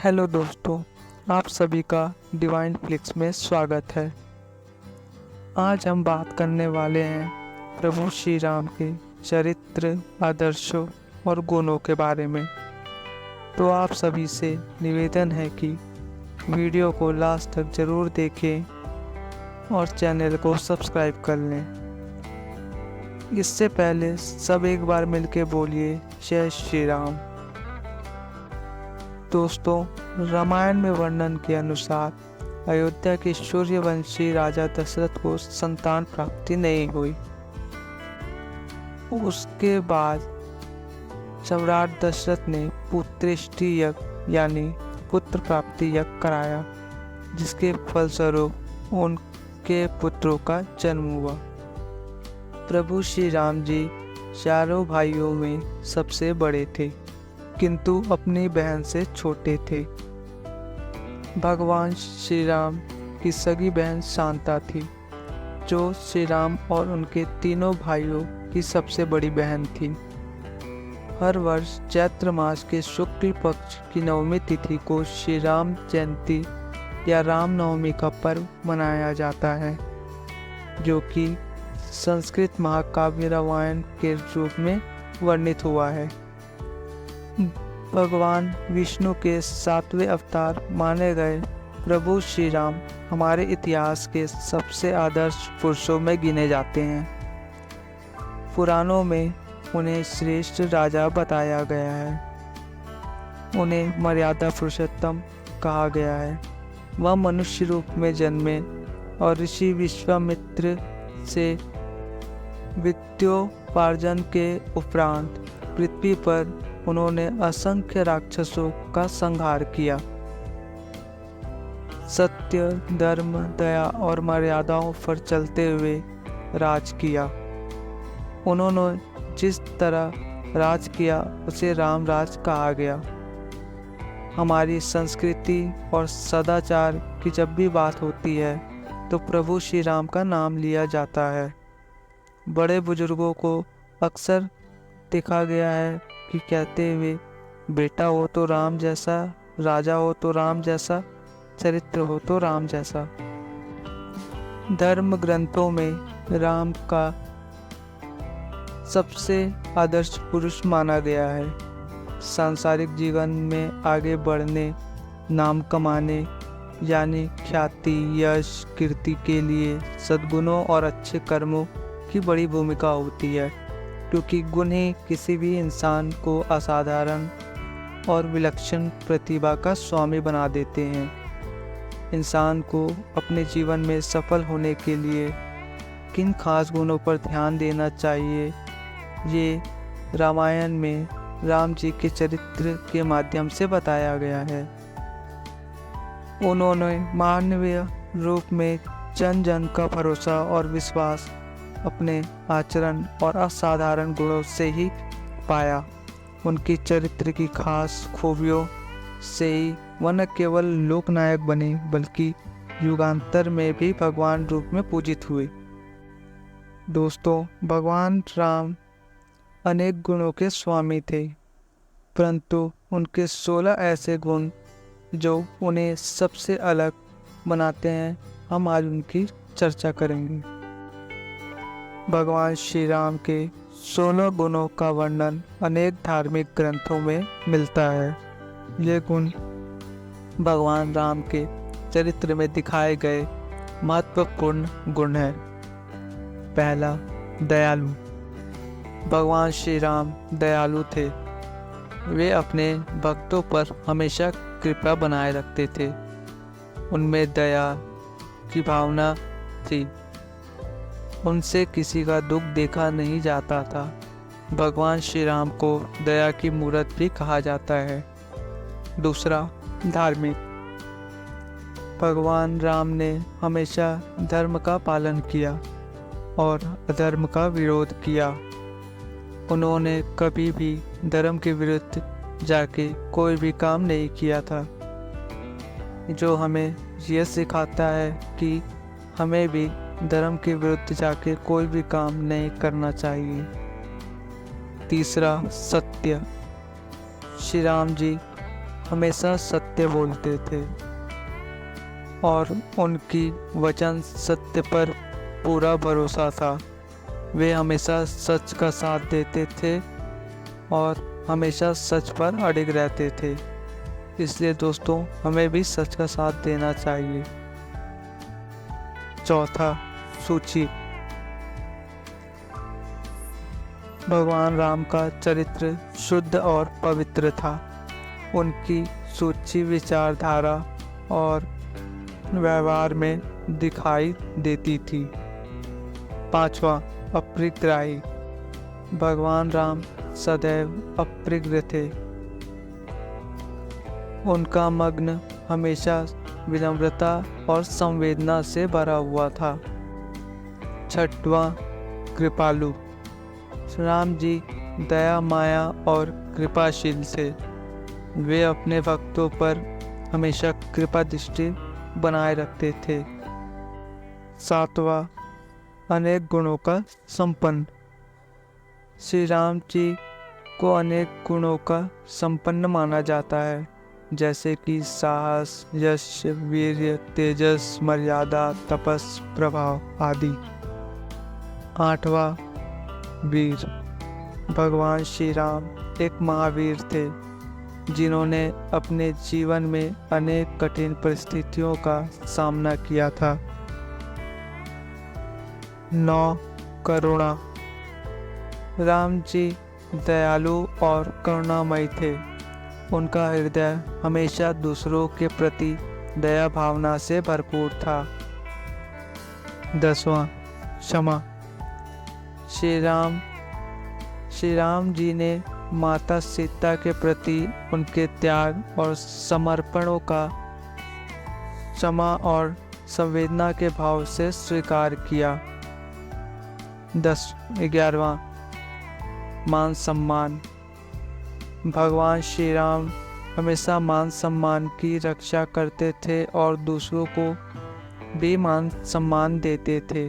Hello दोस्तों, आप सभी का डिवाइन फ्लिक्स में स्वागत है। आज हम बात करने वाले हैं प्रभु श्री राम के चरित्र, आदर्शों और गुणों के बारे में। तो आप सभी से निवेदन है कि वीडियो को लास्ट तक ज़रूर देखें और चैनल को सब्सक्राइब कर लें। इससे पहले सब एक बार मिलके बोलिए जय श्री राम। दोस्तों, रामायण में वर्णन के अनुसार अयोध्या के सूर्यवंशी राजा दशरथ को संतान प्राप्ति नहीं हुई। उसके बाद सम्राट दशरथ ने पुत्रेष्टि यज्ञ यानी पुत्र प्राप्ति यज्ञ कराया, जिसके फलस्वरूप उनके पुत्रों का जन्म हुआ। प्रभु श्री राम जी चारों भाइयों में सबसे बड़े थे, किंतु अपनी बहन से छोटे थे। भगवान श्री राम की सगी बहन शांता थी, जो श्री राम और उनके तीनों भाइयों की सबसे बड़ी बहन थी। हर वर्ष चैत्र मास के शुक्ल पक्ष की नवमी तिथि को श्री राम जयंती या राम नवमी का पर्व मनाया जाता है, जो कि संस्कृत महाकाव्य रामायण के रूप में वर्णित हुआ है। भगवान विष्णु के 7वें अवतार माने गए प्रभु श्री राम हमारे इतिहास के सबसे आदर्श पुरुषों में गिने जाते हैं। पुराणों में उन्हें श्रेष्ठ राजा बताया गया है। उन्हें मर्यादा पुरुषोत्तम कहा गया है। वह मनुष्य रूप में जन्मे और ऋषि विश्वामित्र से विद्योपार्जन के उपरांत पृथ्वी पर उन्होंने असंख्य राक्षसों का संहार किया। सत्य, धर्म, दया और मर्यादाओं पर चलते हुए राज किया। उन्होंने जिस तरह राज किया उसे राम राज कहा गया। हमारी संस्कृति और सदाचार की जब भी बात होती है तो प्रभु श्री राम का नाम लिया जाता है। बड़े बुजुर्गों को अक्सर देखा गया है कि कहते हुए, बेटा हो तो राम जैसा, राजा हो तो राम जैसा, चरित्र हो तो राम जैसा। धर्म ग्रंथों में राम का सबसे आदर्श पुरुष माना गया है। सांसारिक जीवन में आगे बढ़ने, नाम कमाने यानी ख्याति, यश, कीर्ति के लिए सद्गुणों और अच्छे कर्मों की बड़ी भूमिका होती है, क्योंकि गुण ही किसी भी इंसान को असाधारण और विलक्षण प्रतिभा का स्वामी बना देते हैं। इंसान को अपने जीवन में सफल होने के लिए किन खास गुणों पर ध्यान देना चाहिए, ये रामायण में राम जी के चरित्र के माध्यम से बताया गया है। उन्होंने मानवीय रूप में जन जन का भरोसा और विश्वास अपने आचरण और असाधारण गुणों से ही पाया। उनकी चरित्र की खास खूबियों से ही वह न केवल लोकनायक बने, बल्कि युगांतर में भी भगवान रूप में पूजित हुए। दोस्तों, भगवान राम अनेक गुणों के स्वामी थे, परंतु उनके 16 ऐसे गुण जो उन्हें सबसे अलग बनाते हैं, हम आज उनकी चर्चा करेंगे। भगवान श्री राम के 16 गुणों का वर्णन अनेक धार्मिक ग्रंथों में मिलता है। ये गुण भगवान राम के चरित्र में दिखाए गए महत्वपूर्ण गुण हैं। पहला, दयालु। भगवान श्री राम दयालु थे। वे अपने भक्तों पर हमेशा कृपा बनाए रखते थे। उनमें दया की भावना थी। उनसे किसी का दुख देखा नहीं जाता था। भगवान श्री राम को दया की मूरत भी कहा जाता है। दूसरा, धार्मिक। भगवान राम ने हमेशा धर्म का पालन किया और अधर्म का विरोध किया। उन्होंने कभी भी धर्म के विरुद्ध जाके कोई भी काम नहीं किया था, जो हमें यह सिखाता है कि हमें भी धर्म के विरुद्ध जाके कोई भी काम नहीं करना चाहिए। तीसरा, सत्य। श्री राम जी हमेशा सत्य बोलते थे और उनकी वचन सत्य पर पूरा भरोसा था। वे हमेशा सच का साथ देते थे और हमेशा सच पर अड़िग रहते थे। इसलिए दोस्तों, हमें भी सच का साथ देना चाहिए। चौथा, सूची। भगवान राम का चरित्र शुद्ध और पवित्र था। उनकी सूची विचारधारा और व्यवहार में दिखाई देती थी। पांचवा, अप्रिग्राही। भगवान राम सदैव अप्रिग्र थे। उनका मग्न हमेशा विनम्रता और संवेदना से भरा हुआ था। छठवां, कृपालु। राम जी दया, माया और कृपाशील थे। वे अपने भक्तों पर हमेशा कृपा दृष्टि बनाए रखते थे। सातवां, अनेक गुणों का संपन्न। श्री राम जी को अनेक गुणों का संपन्न माना जाता है, जैसे कि साहस, यश, वीर्य, तेजस, मर्यादा, तपस, प्रभाव आदि। आठवां, वीर। भगवान श्री राम एक महावीर थे, जिन्होंने अपने जीवन में अनेक कठिन परिस्थितियों का सामना किया था। 9, करुणा। राम जी दयालु और करुणामयी थे। उनका हृदय हमेशा दूसरों के प्रति दया भावना से भरपूर था। 10वां, क्षमा। श्री राम जी ने माता सीता के प्रति उनके त्याग और समर्पणों का क्षमा और संवेदना के भाव से स्वीकार किया। 11वां, मान सम्मान। भगवान श्री राम हमेशा मान सम्मान की रक्षा करते थे और दूसरों को भी मान सम्मान देते थे।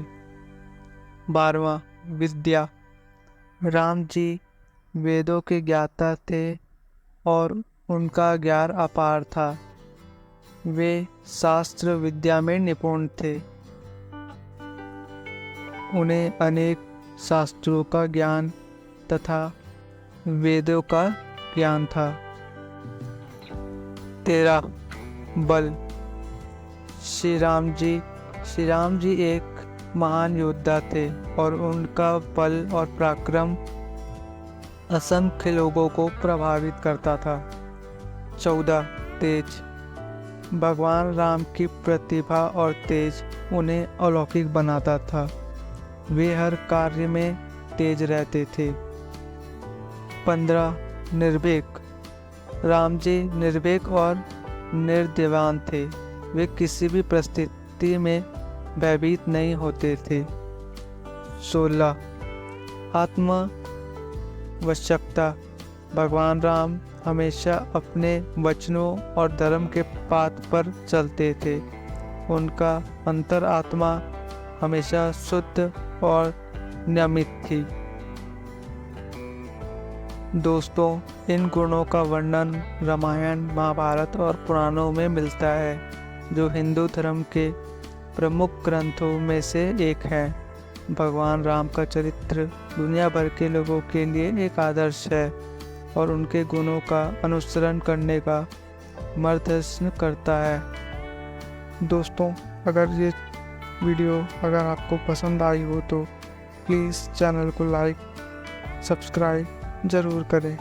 12वां, विद्या। राम जी वेदों के ज्ञाता थे और उनका ज्ञान अपार था। वे शास्त्र विद्या में निपुण थे। उन्हें अनेक शास्त्रों का ज्ञान तथा वेदों का ज्ञान था। 13, बल। श्री राम जी एक महान योद्धा थे और उनका बल और पराक्रम असंख्य लोगों को प्रभावित करता था। 14, तेज। भगवान राम की प्रतिभा और तेज उन्हें अलौकिक बनाता था। वे हर कार्य में तेज रहते थे। 15, निर्भीक। राम जी निर्भीक और निर्दयवान थे। वे किसी भी परिस्थिति में भयभीत नहीं होते थे। 16, आत्मवश्यकता। भगवान राम हमेशा अपने वचनों और धर्म के पाथ पर चलते थे। उनका अंतरात्मा हमेशा शुद्ध और नियमित थी। दोस्तों, इन गुणों का वर्णन रामायण, महाभारत और पुराणों में मिलता है, जो हिंदू धर्म के प्रमुख ग्रंथों में से एक है। भगवान राम का चरित्र दुनिया भर के लोगों के लिए एक आदर्श है और उनके गुणों का अनुसरण करने का मार्गदर्शन करता है। दोस्तों, अगर ये वीडियो अगर आपको पसंद आई हो तो प्लीज़ चैनल को लाइक, सब्सक्राइब ज़रूर करें।